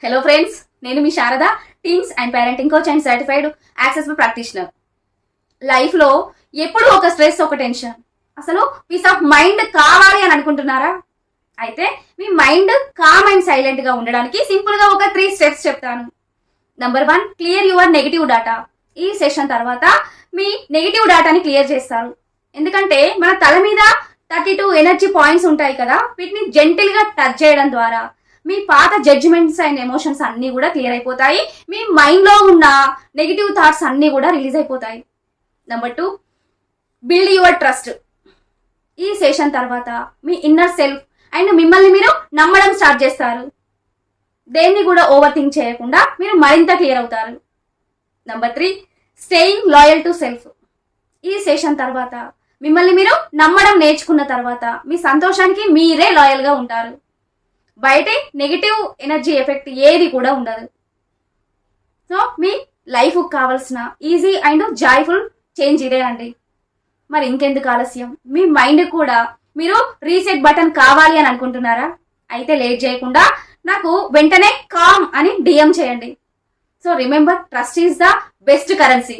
Hello friends, నేను మీ శారద, teens and parenting coach and certified successful practitioner. లైఫ్లో ఎప్పుడు ఒక స్ట్రెస్, ఒక టెన్షన్. అసలు పీస్ ఆఫ్ మైండ్ కావాలి అని అనుకుంటున్నారా? అయితే మీ మైండ్ కామ్ అండ్ సైలెంట్ గా ఉండడానికి సింపుల్ గా ఒక 3 స్టెప్స్ చెప్తాను. Number 1, clear your negative data. ఈ సెషన్ తర్వాత మీ నెగిటివ్ డాటాని క్లియర్ చేస్తారు. ఎందుకంటే మన తల మీద 32 ఎనర్జీ పాయింట్స్ ఉంటాయి కదా, వీటిని జెంటిల్ గా టచ్ చేయడం ద్వారా మీ పాత జడ్జిమెంట్స్ అండ్ ఎమోషన్స్ అన్ని కూడా క్లియర్ అయిపోతాయి. మీ మైండ్ లో ఉన్న నెగిటివ్ థాట్స్ అన్ని కూడా రిలీజ్ అయిపోతాయి. Number 2, build your trust. ఈ సెషన్ తర్వాత మీ ఇన్నర్ సెల్ఫ్ అండ్ మిమ్మల్ని మీరు నమ్మడం స్టార్ట్ చేస్తారు. దేన్ని కూడా ఓవర్ థింక్ చేయకుండా మీరు మరింత క్లియర్ అవుతారు. Number 3, staying loyal to self. ఈ సెషన్ తర్వాత మిమ్మల్ని మీరు నమ్మడం నేర్చుకున్న తర్వాత మీ సంతోషానికి మీరే లాయల్ గా ఉంటారు. బయట నెగిటివ్ ఎనర్జీ ఎఫెక్ట్ ఏది కూడా ఉండదు. సో మీ లైఫ్ కావాల్సిన ఈజీ అండ్ జాయ్ఫుల్ చేంజ్ ఇదే అండి. మరి ఇంకెందుకు ఆలస్యం? మీ మైండ్ కూడా మీరు రీసెట్ బటన్ కావాలి అని అనుకుంటున్నారా? అయితే లేట్ చేయకుండా నాకు వెంటనే కామ్ అని డిఎం చేయండి. So remember, trust is the best currency.